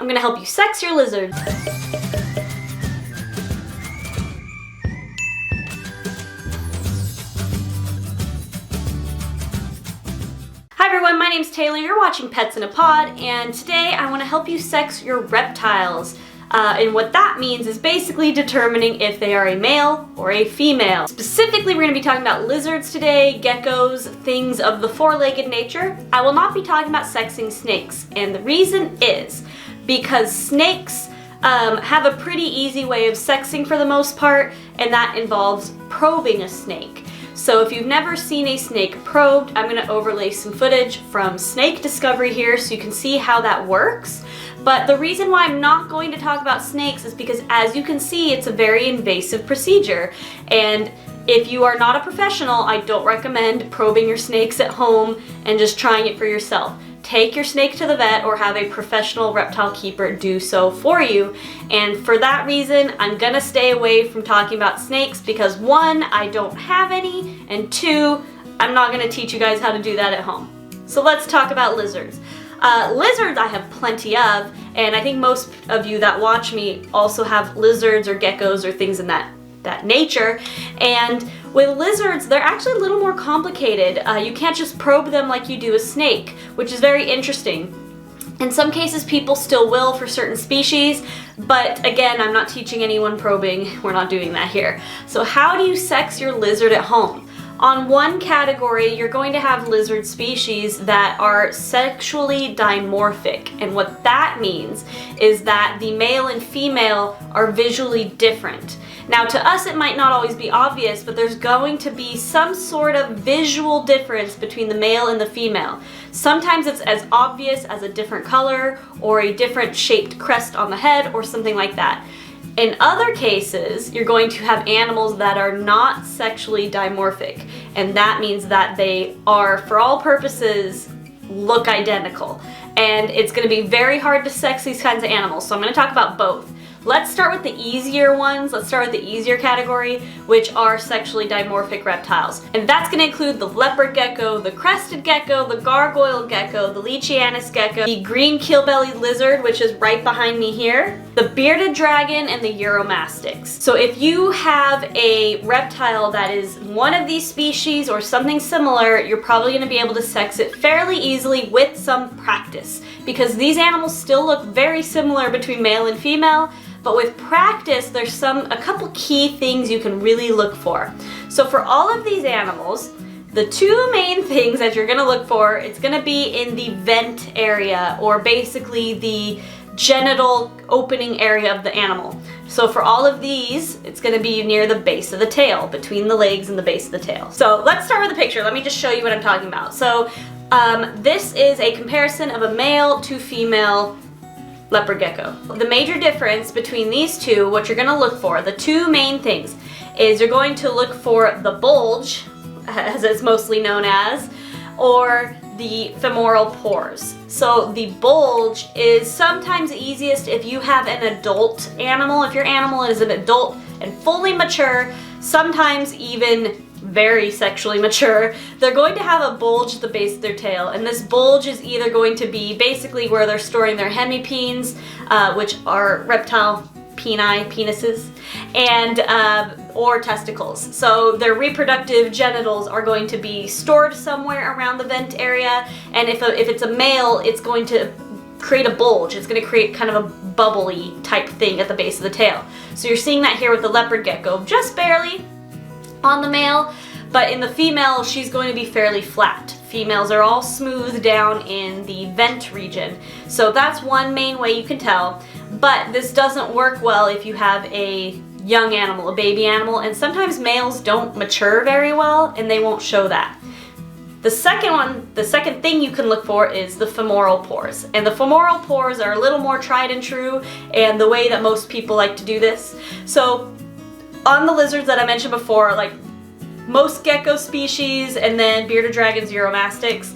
I'm gonna help you sex your lizards. Hi everyone, my name's Taylor, you're watching Pets in a Pod, and today I want to help you sex your reptiles. And what that means is basically determining if they are a male or a female. Specifically, we're going to be talking about lizards today, geckos, things of the four-legged nature. I will not be talking about sexing snakes, and the reason is because snakes have a pretty easy way of sexing for the most part, and that involves probing a snake. So if you've never seen a snake probed, I'm going to overlay some footage from Snake Discovery here so you can see how that works. But the reason why I'm not going to talk about snakes is because, as you can see, it's a very invasive procedure. And if you are not a professional, I don't recommend probing your snakes at home and just trying it for yourself. Take your snake to the vet or have a professional reptile keeper do so for you. And for that reason, I'm gonna stay away from talking about snakes because one, I don't have any, and two, I'm not gonna teach you guys how to do that at home. So let's talk about lizards. Lizards I have plenty of, and I think most of you that watch me also have lizards or geckos or things in that nature. And with lizards, they're actually a little more complicated. You can't just probe them like you do a snake, which is very interesting. In some cases, people still will for certain species, but again, I'm not teaching anyone probing. We're not doing that here. So how do you sex your lizard at home? On one category, you're going to have lizard species that are sexually dimorphic. And what that means is that the male and female are visually different. Now, to us, it might not always be obvious, but there's going to be some sort of visual difference between the male and the female. Sometimes it's as obvious as a different color or a different shaped crest on the head or something like that. In other cases, you're going to have animals that are not sexually dimorphic, and that means that they are, for all purposes, look identical. And it's going to be very hard to sex these kinds of animals, so I'm going to talk about both. Let's start with the easier ones. Let's start with the easier category, which are sexually dimorphic reptiles. And that's going to include the leopard gecko, the crested gecko, the gargoyle gecko, the leachianus gecko, the green keelbellied lizard, which is right behind me here, the bearded dragon, and the uromastyx. So if you have a reptile that is one of these species or something similar, you're probably going to be able to sex it fairly easily with some practice, because these animals still look very similar between male and female. But with practice, there's a couple key things you can really look for. So for all of these animals, the two main things that you're gonna look for, it's gonna be in the vent area, or basically the genital opening area of the animal. So for all of these, it's gonna be near the base of the tail, between the legs and the base of the tail. So let's start with the picture. Let me just show you what I'm talking about. So this is a comparison of a male to female leopard gecko. The major difference between these two, what you're going to look for, the two main things, is you're going to look for the bulge, as it's mostly known as, or the femoral pores. So the bulge is sometimes easiest if you have an adult animal. If your animal is an adult and fully mature, sometimes even very sexually mature, they're going to have a bulge at the base of their tail, and this bulge is either going to be basically where they're storing their hemipenes, which are reptile penises, and or testicles. So their reproductive genitals are going to be stored somewhere around the vent area, and if it's a male, it's going to create a bulge. It's going to create kind of a bubbly type thing at the base of the tail. So you're seeing that here with the leopard gecko, just barely on the male, but in the female, she's going to be fairly flat. Females are all smooth down in the vent region. So that's one main way you can tell, but this doesn't work well if you have a young animal, a baby animal, and sometimes males don't mature very well and they won't show that. The second thing you can look for is the femoral pores. And the femoral pores are a little more tried and true, and the way that most people like to do this. So on the lizards that I mentioned before, like most gecko species and then bearded dragons, uromastyx,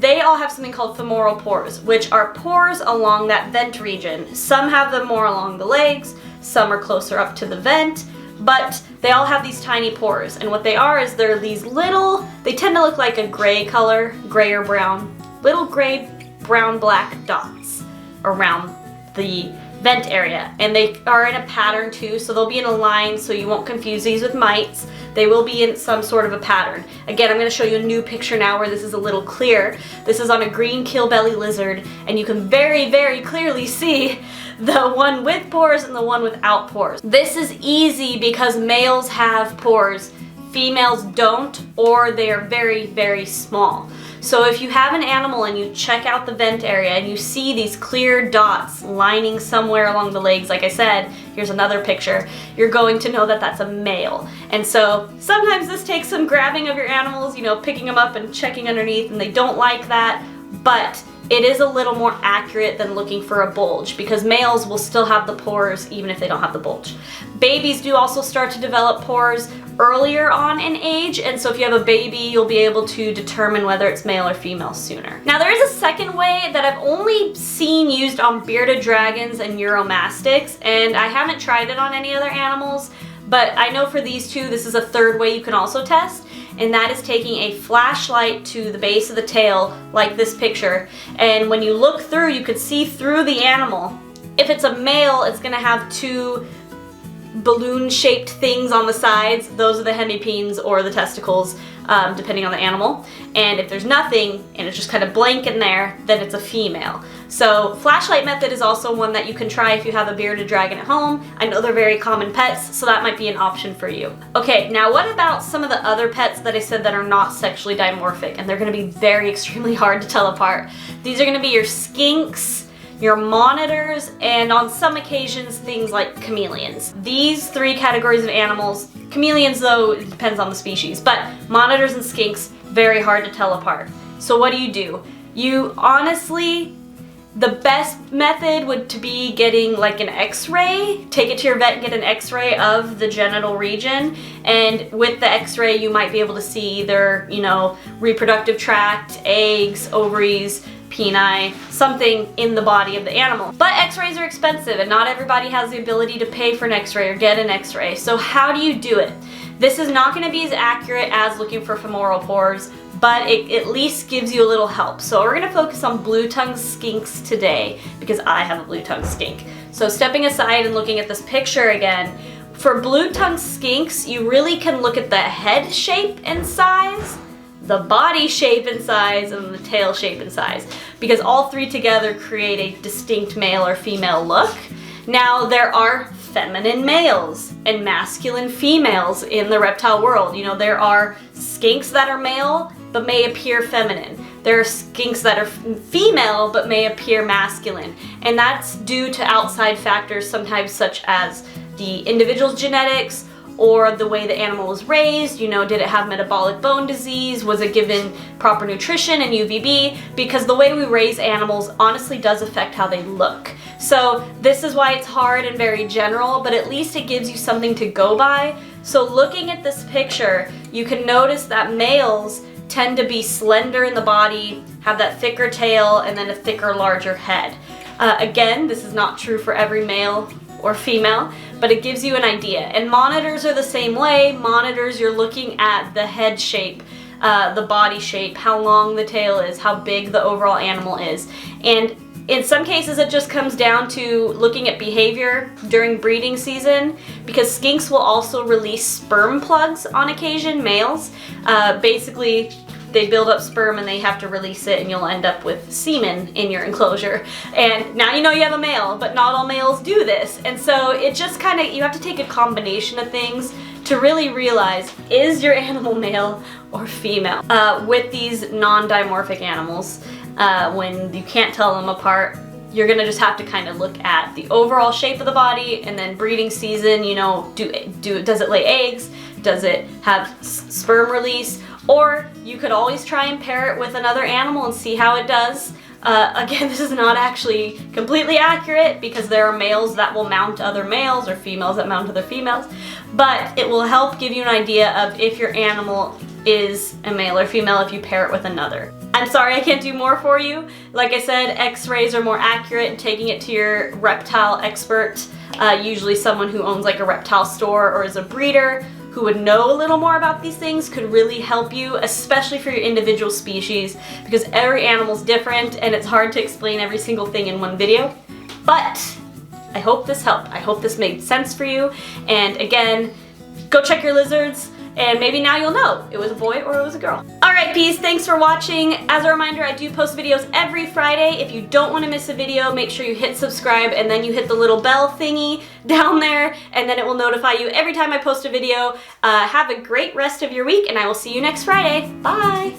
they all have something called femoral pores, which are pores along that vent region. Some have them more along the legs, some are closer up to the vent, but they all have these tiny pores. And what they are is they're these little, they tend to look like a gray color, gray or brown, little gray, brown, black dots around the vent area, and they are in a pattern too, so they'll be in a line, so you won't confuse these with mites. They will be in some sort of a pattern. Again, I'm going to show you a new picture now where this is a little clear. This is on a green keelbelly lizard, and you can very, very clearly see the one with pores and the one without pores. This is easy because males have pores, females don't, or they are very, very small. So if you have an animal and you check out the vent area and you see these clear dots lining somewhere along the legs, like I said, here's another picture, you're going to know that that's a male. And so sometimes this takes some grabbing of your animals, you know, picking them up and checking underneath, and they don't like that, but it is a little more accurate than looking for a bulge because males will still have the pores even if they don't have the bulge. Babies do also start to develop pores earlier on in age, and so if you have a baby, you'll be able to determine whether it's male or female sooner. Now there is a second way that I've only seen used on bearded dragons and uromastyx, and I haven't tried it on any other animals, but I know for these two this is a third way you can also test, and that is taking a flashlight to the base of the tail like this picture, and when you look through you could see through the animal. If it's a male, it's going to have two balloon-shaped things on the sides. Those are the hemipenes or the testicles, depending on the animal. And if there's nothing and it's just kind of blank in there, then it's a female. So flashlight method is also one that you can try if you have a bearded dragon at home. I know they're very common pets, so that might be an option for you. Okay, now what about some of the other pets that I said that are not sexually dimorphic, and they're going to be very extremely hard to tell apart. These are going to be your skinks, your monitors, and on some occasions things like chameleons. These three categories of animals, chameleons though, it depends on the species, but monitors and skinks, very hard to tell apart. So what do? You honestly, the best method would to be getting like an x-ray. Take it to your vet and get an x-ray of the genital region, and with the x-ray you might be able to see their, you know, reproductive tract, eggs, ovaries, peni, something in the body of the animal. But x-rays are expensive and not everybody has the ability to pay for an x-ray or get an x-ray. So how do you do it? This is not going to be as accurate as looking for femoral pores, but it at least gives you a little help. So we're going to focus on blue-tongued skinks today because I have a blue-tongued skink. So stepping aside and looking at this picture again, for blue-tongued skinks, you really can look at the head shape and size, the body shape and size, and the tail shape and size, because all three together create a distinct male or female look. Now there are feminine males and masculine females in the reptile world. You know, there are skinks that are male but may appear feminine. There are skinks that are female but may appear masculine, and that's due to outside factors sometimes such as the individual's genetics or the way the animal was raised. You know, did it have metabolic bone disease? Was it given proper nutrition and UVB? Because the way we raise animals honestly does affect how they look. So this is why it's hard and very general, but at least it gives you something to go by. So looking at this picture, you can notice that males tend to be slender in the body, have that thicker tail, and then a thicker, larger head. Again, this is not true for every male or female, but it gives you an idea. And monitors are the same way. Monitors, you're looking at the head shape, the body shape, how long the tail is, how big the overall animal is. And in some cases it just comes down to looking at behavior during breeding season, because skinks will also release sperm plugs on occasion, males. Basically, they build up sperm and they have to release it, and you'll end up with semen in your enclosure. And now you know you have a male, but not all males do this. And so it just kind of, you have to take a combination of things to really realize, is your animal male or female? With these non-dimorphic animals, when you can't tell them apart, you're gonna just have to kind of look at the overall shape of the body, and then breeding season, you know, does it lay eggs? Does it have sperm release? Or you could always try and pair it with another animal and see how it does. Again, this is not actually completely accurate because there are males that will mount other males or females that mount other females, but it will help give you an idea of if your animal is a male or female if you pair it with another. I'm sorry I can't do more for you. Like I said, x-rays are more accurate, and taking it to your reptile expert, usually someone who owns like a reptile store or is a breeder, who would know a little more about these things, could really help you, especially for your individual species, because every animal's different and it's hard to explain every single thing in one video. But But I hope this helped. I hope this made sense for you. And again, go check your lizards, and maybe now you'll know it was a boy or it was a girl. Alright peas, thanks for watching. As a reminder, I do post videos every Friday. If you don't want to miss a video, make sure you hit subscribe and then you hit the little bell thingy down there, and then it will notify you every time I post a video. Have a great rest of your week, and I will see you next Friday. Bye!